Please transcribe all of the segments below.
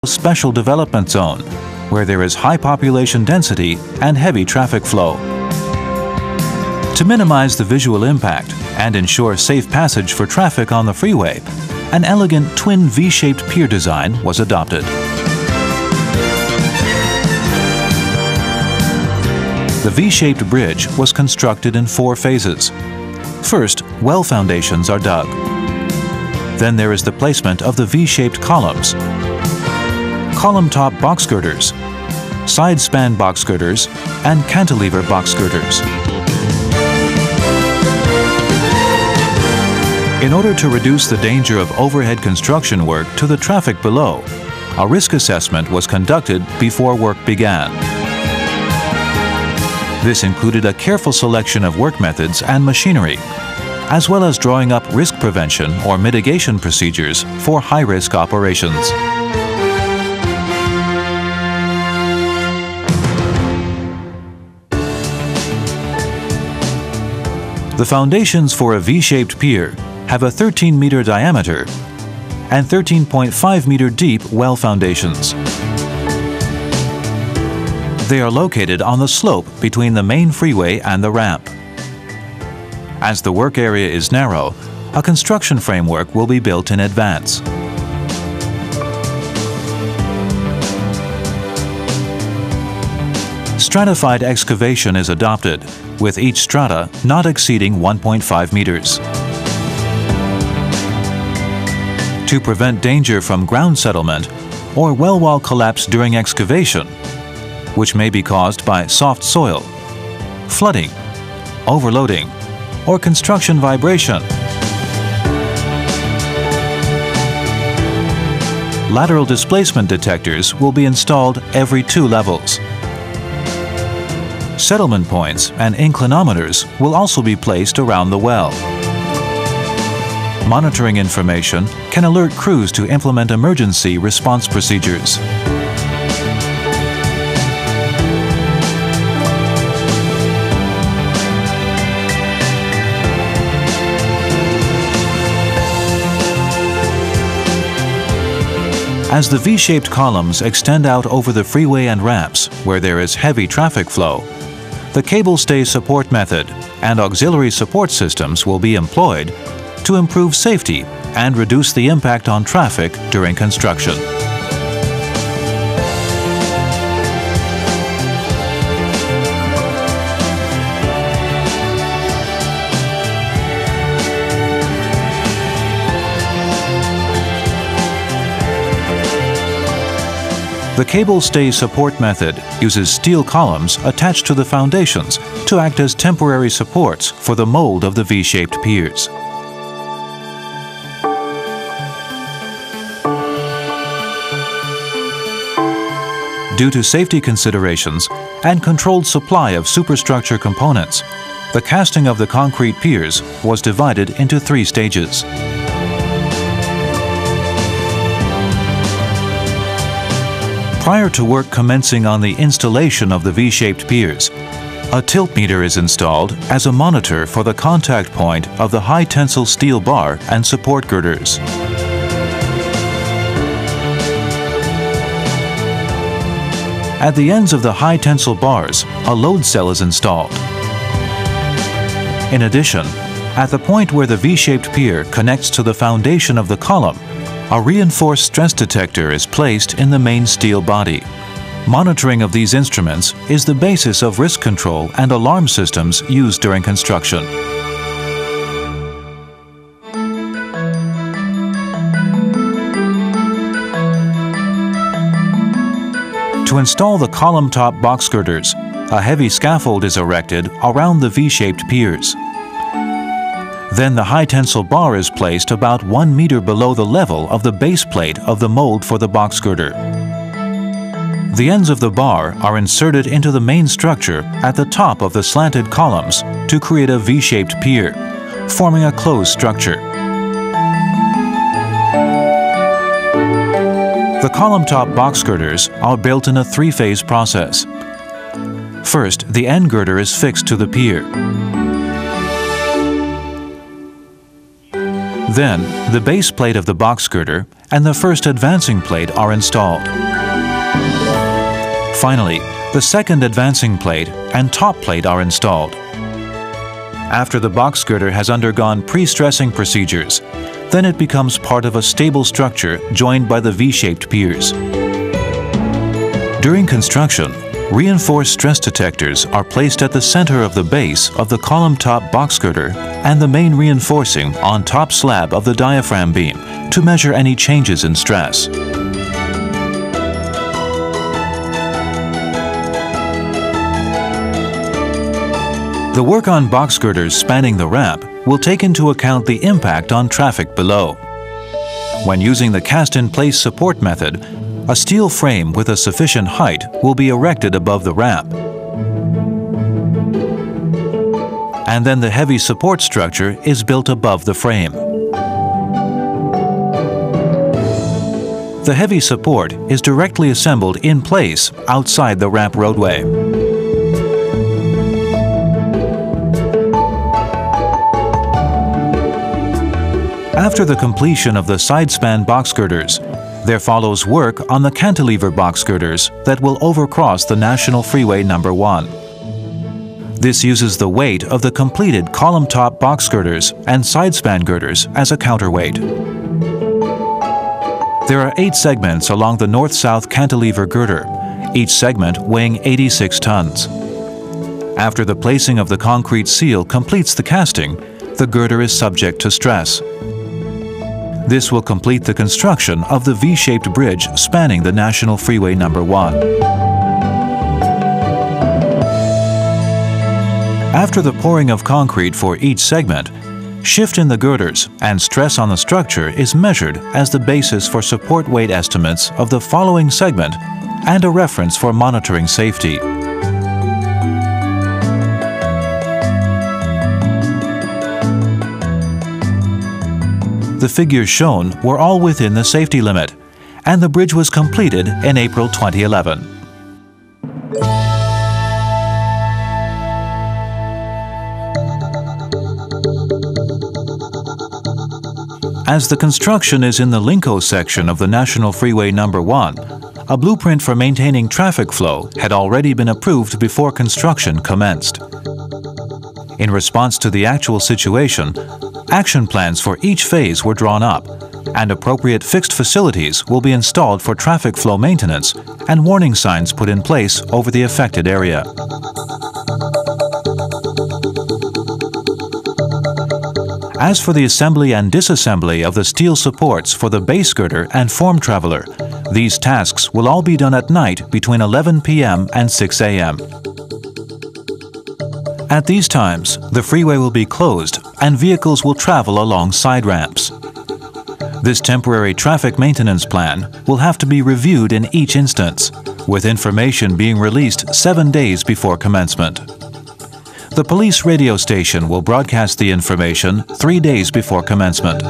special development zone, where there is high population density and heavy traffic flow. To minimize the visual impact and ensure safe passage for traffic on the freeway, an elegant twin V-shaped pier design was adopted. The V-shaped bridge was constructed in 4 phases. First, well foundations are dug. Then there is the placement of the V-shaped columns, column top box girders, side span box girders, and cantilever box girders. In order to reduce the danger of overhead construction work to the traffic below, a risk assessment was conducted before work began. This included a careful selection of work methods and machinery, as well as drawing up risk prevention or mitigation procedures for high-risk operations. The foundations for a V-shaped pier have a 13-meter diameter and 13.5-meter deep well foundations. They are located on the slope between the main freeway and the ramp. As the work area is narrow, a construction framework will be built in advance. Stratified excavation is adopted, with each strata not exceeding 1.5 meters. To prevent danger from ground settlement or well wall collapse during excavation, which may be caused by soft soil, flooding, overloading, or construction vibration, lateral displacement detectors will be installed every 2 levels. Settlement points and inclinometers will also be placed around the well. Monitoring information can alert crews to implement emergency response procedures. As the V-shaped columns extend out over the freeway and ramps where there is heavy traffic flow, the cable stay support method and auxiliary support systems will be employed to improve safety and reduce the impact on traffic during construction. The cable stay support method uses steel columns attached to the foundations to act as temporary supports for the mold of the V-shaped piers. Due to safety considerations and controlled supply of superstructure components, the casting of the concrete piers was divided into 3 stages. Prior to work commencing on the installation of the V-shaped piers, a tilt meter is installed as a monitor for the contact point of the high-tensile steel bar and support girders. At the ends of the high-tensile bars, a load cell is installed. In addition, at the point where the V-shaped pier connects to the foundation of the column, a reinforced stress detector is placed in the main steel body. Monitoring of these instruments is the basis of risk control and alarm systems used during construction. To install the column top box girders, a heavy scaffold is erected around the V-shaped piers. Then the high-tensile bar is placed about 1 meter below the level of the base plate of the mold for the box girder. The ends of the bar are inserted into the main structure at the top of the slanted columns to create a V-shaped pier, forming a closed structure. The column top box girders are built in a 3-phase process. First, the end girder is fixed to the pier. Then, the base plate of the box girder and the first advancing plate are installed. Finally, the second advancing plate and top plate are installed. After the box girder has undergone pre-stressing procedures, then it becomes part of a stable structure joined by the V-shaped piers. During construction, reinforced stress detectors are placed at the center of the base of the column top box girder and the main reinforcing on top slab of the diaphragm beam to measure any changes in stress. The work on box girders spanning the ramp will take into account the impact on traffic below. When using the cast-in-place support method, a steel frame with a sufficient height will be erected above the ramp. And then the heavy support structure is built above the frame. The heavy support is directly assembled in place outside the ramp roadway. After the completion of the side-span box girders, there follows work on the cantilever box girders that will overcross the National Freeway No. 1. This uses the weight of the completed column top box girders and side-span girders as a counterweight. There are 8 segments along the north-south cantilever girder, each segment weighing 86 tons. After the placing of the concrete seal completes the casting, the girder is subject to stress. This will complete the construction of the V-shaped bridge spanning the National Freeway No. 1. After the pouring of concrete for each segment, shift in the girders and stress on the structure is measured as the basis for support weight estimates of the following segment and a reference for monitoring safety. The figures shown were all within the safety limit, and the bridge was completed in April 2011. As the construction is in the Lincoln section of the National Freeway No. 1, a blueprint for maintaining traffic flow had already been approved before construction commenced. In response to the actual situation, action plans for each phase were drawn up, and appropriate fixed facilities will be installed for traffic flow maintenance and warning signs put in place over the affected area. As for the assembly and disassembly of the steel supports for the base girder and form traveler, these tasks will all be done at night between 11 p.m. and 6 a.m. At these times, the freeway will be closed and vehicles will travel along side ramps. This temporary traffic maintenance plan will have to be reviewed in each instance, with information being released 7 days before commencement. The police radio station will broadcast the information 3 days before commencement.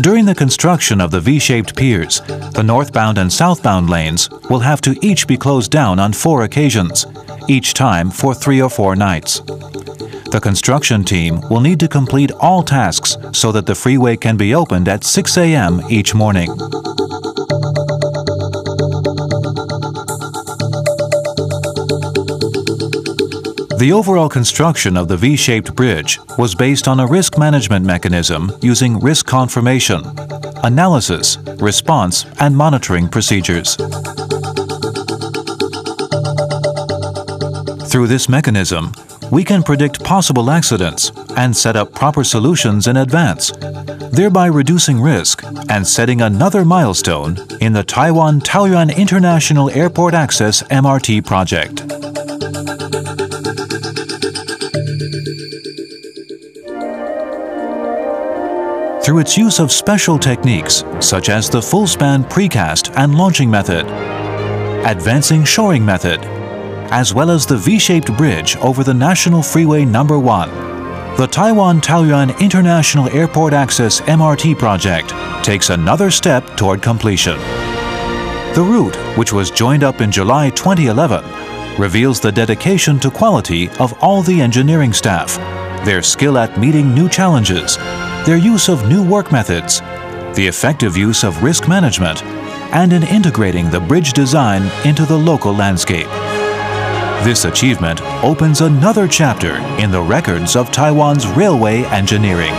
During the construction of the V-shaped piers, the northbound and southbound lanes will have to each be closed down on 4 occasions, each time for 3 or 4 nights. The construction team will need to complete all tasks so that the freeway can be opened at 6 a.m. each morning. The overall construction of the V-shaped bridge was based on a risk management mechanism using risk confirmation, analysis, response, and monitoring procedures. Through this mechanism, we can predict possible accidents and set up proper solutions in advance, thereby reducing risk and setting another milestone in the Taiwan-Taoyuan International Airport Access MRT project. Through its use of special techniques, such as the full-span precast and launching method, advancing shoring method, as well as the V-shaped bridge over the National Freeway No. 1, the Taiwan-Taoyuan International Airport Access MRT project takes another step toward completion. The route, which was joined up in July 2011, reveals the dedication to quality of all the engineering staff, their skill at meeting new challenges, their use of new work methods, the effective use of risk management, and in integrating the bridge design into the local landscape. This achievement opens another chapter in the records of Taiwan's railway engineering.